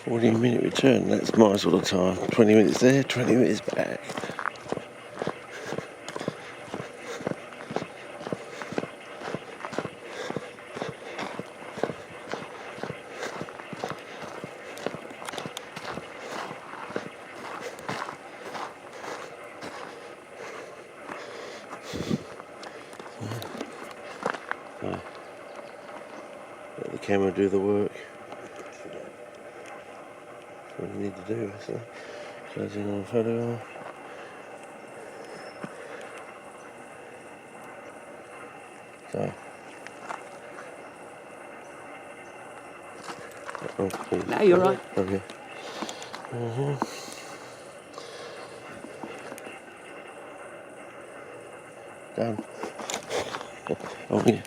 40-minute return, that's my sort of time. 20 minutes there, 20 minutes back. Let the camera do the work. That's what you need to do, so closing on a photo. So. Oh, no, you're right. Okay. Done. Oh, yeah.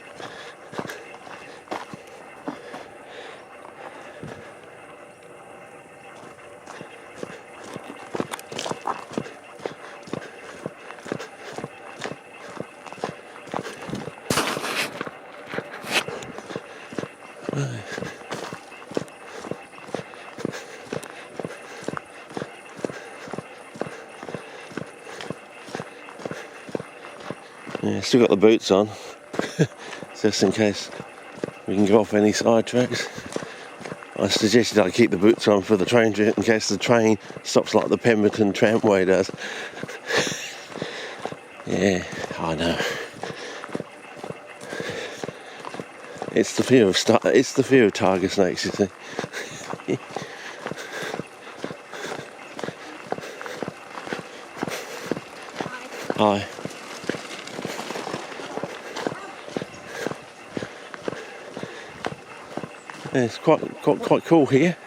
Yeah, still got the boots on, just in case we can go off any sidetracks. I suggested I keep the boots on for the train trip in case the train stops like the Pemberton tramway does. Yeah, I know. It's the fear of tiger snakes, you see. Hi. Yeah, it's quite cool here.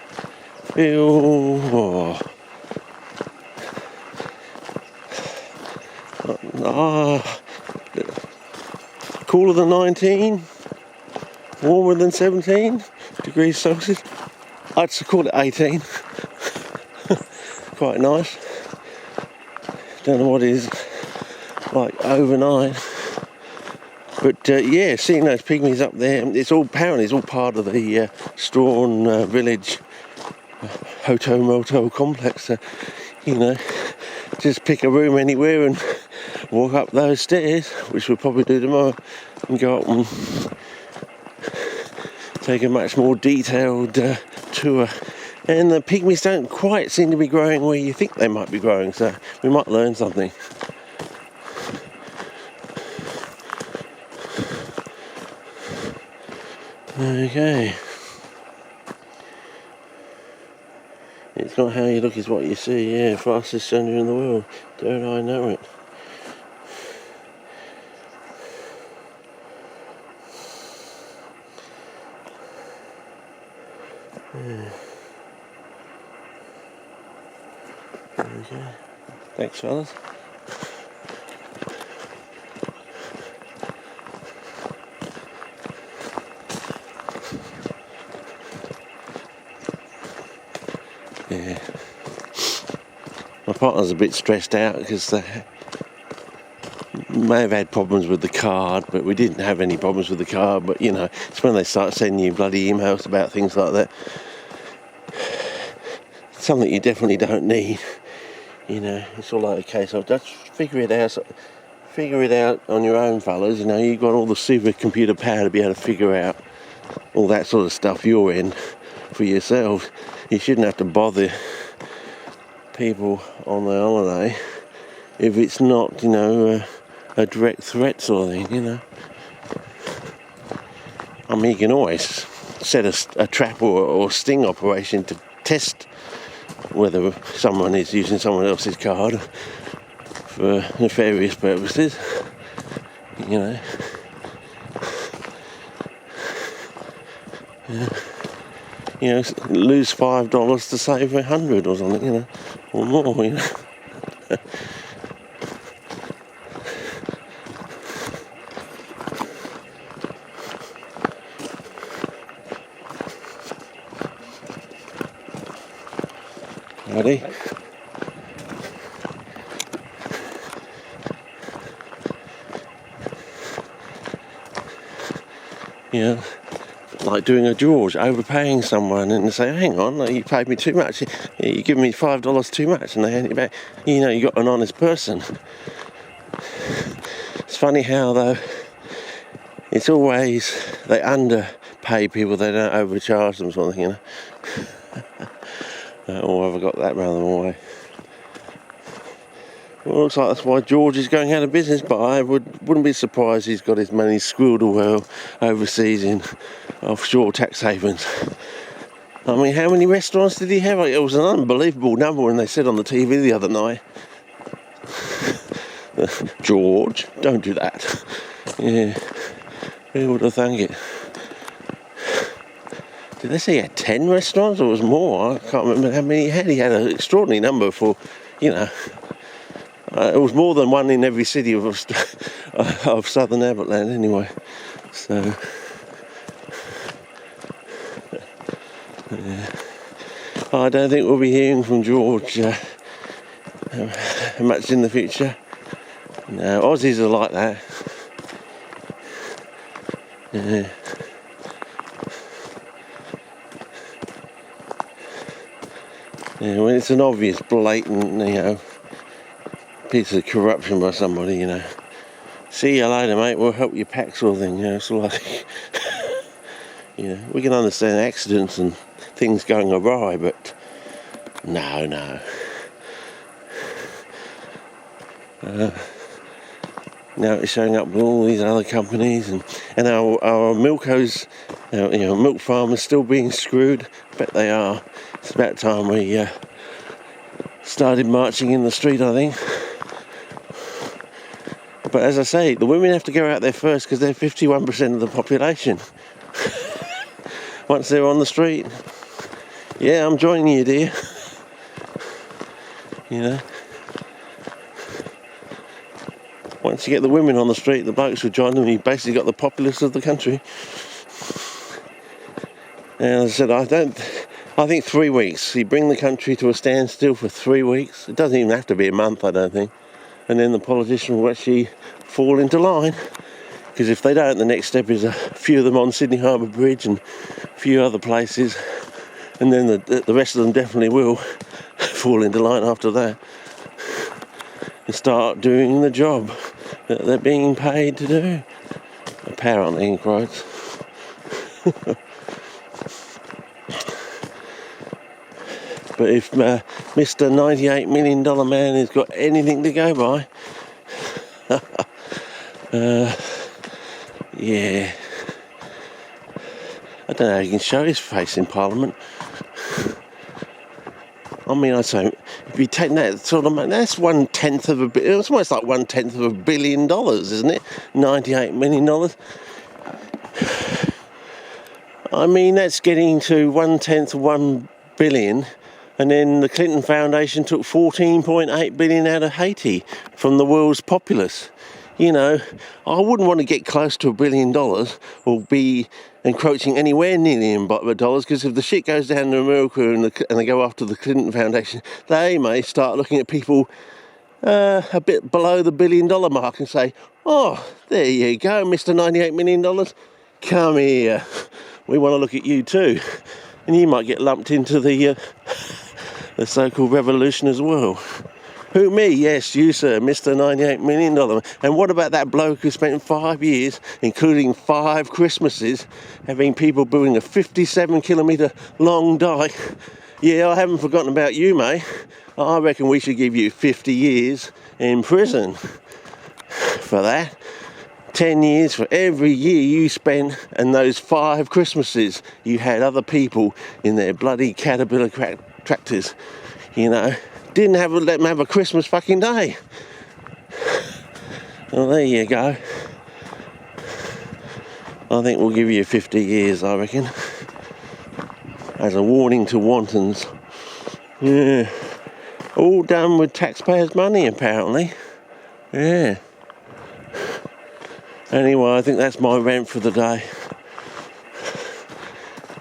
Cooler than 19, warmer than 17 degrees Celsius. I'd call it 18. Quite nice. Don't know what it is like overnight. But yeah, seeing those pygmies up there, apparently it's all part of the Strawn Village Hotel Motel complex. So, you know, just pick a room anywhere and walk up those stairs, which we'll probably do tomorrow, and go up and take a much more detailed tour. And the pygmies don't quite seem to be growing where you think they might be growing, so we might learn something. Okay. It's not how you look, it's what you see. Yeah, fastest centre in the world. Don't I know it? Yeah. Okay. Thanks, fellas. Yeah. My partner's a bit stressed out because they may have had problems with the card, but we didn't have any problems with the card. But you know, it's when they start sending you bloody emails about things like that. Something you definitely don't need. You know, it's all like a case of just figure it out on your own, fellas. You know, you've got all the supercomputer power to be able to figure out all that sort of stuff you're in for yourself. You shouldn't have to bother people on their holiday if it's not, you know, a direct threat sort of thing, you know. I mean, you can always set a trap or sting operation to test whether someone is using someone else's card for nefarious purposes, you know. Yeah. You know, lose $5 to save $100 or something, you know, or more, you know. Ready? Yeah, like doing a George, overpaying someone, and they say, hang on, you paid me too much, you give me $5 too much, and they hand it back. You know, you got an honest person. It's funny how, though, it's always, they underpay people, they don't overcharge them, sort of thing, you know. Or have I got that round the wrong way? Well, it looks like that's why George is going out of business, but I wouldn't be surprised he's got his money squirreled away overseas in offshore tax havens. I mean, how many restaurants did he have? It was an unbelievable number when they said on the TV the other night. George, don't do that. Yeah, who would have thunk it? Did they say he had 10 restaurants or was more? I can't remember how many he had. He had an extraordinary number for, you know. It was more than one in every city of southern Everland anyway. So, yeah. I don't think we'll be hearing from George much in the future. No, Aussies are like that. Yeah. Yeah, when it's an obvious, blatant, you know, piece of corruption by somebody, you know. See you later, mate, we'll help you pack, sort of thing, you know. It's like, you know, we can understand accidents and things going awry, but no. Now it's showing up with all these other companies, and our milkos, you know, milk farmers still being screwed. Bet they are. It's about time we started marching in the street, I think. But as I say, the women have to go out there first because they're 51% of the population. Once they're on the street, yeah, I'm joining you, dear. You know. Once you get the women on the street, the blokes will join them. You've basically got the populace of the country. And as I said, I think 3 weeks. You bring the country to a standstill for 3 weeks. It doesn't even have to be a month, I don't think. And then the politician will actually fall into line. Because if they don't, the next step is a few of them on Sydney Harbour Bridge and a few other places. And then the rest of them definitely will fall into line after that. And start doing the job that they're being paid to do. Apparently, in quotes. But if Mr. $98 million man has got anything to go by, yeah. I don't know how he can show his face in Parliament. I mean, I'd say, if you take that sort of money, that's 1/10 of a billion. It's almost like 1/10 of $1 billion, isn't it? $98 million. I mean, that's getting to 1/10 of $1 billion. And then the Clinton Foundation took $14.8 billion out of Haiti from the world's populace. You know, I wouldn't want to get close to $1 billion or be encroaching anywhere near $1 billion, because if the shit goes down in America and they go after the Clinton Foundation, they may start looking at people a bit below the $1 billion mark and say, oh, there you go, Mr. $98 million, come here, we want to look at you too. And you might get lumped into the so-called revolution as well. Who, me? Yes, you, sir, Mr. $98 million. And what about that bloke who spent 5 years, including 5 Christmases, having people building a 57-kilometre long dike? Yeah, I haven't forgotten about you, mate. I reckon we should give you 50 years in prison for that. 10 years for every year you spent, and those 5 Christmases you had other people in their bloody Caterpillar tractors, you know. Didn't let them have a Christmas fucking day. Well, there you go. I think we'll give you 50 years, I reckon. As a warning to wantons. Yeah. All done with taxpayers' money, apparently. Yeah. Anyway, I think that's my rant for the day.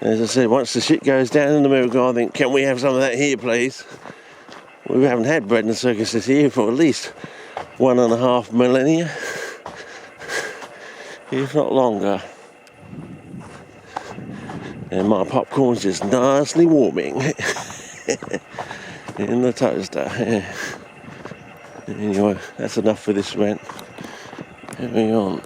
As I said, once the shit goes down in America, I think, can we have some of that here, please? We haven't had bread and circuses here for at least 1.5 millennia, if not longer. And my popcorn's just nicely warming in the toaster. Yeah. Anyway, that's enough for this rant. Carry on.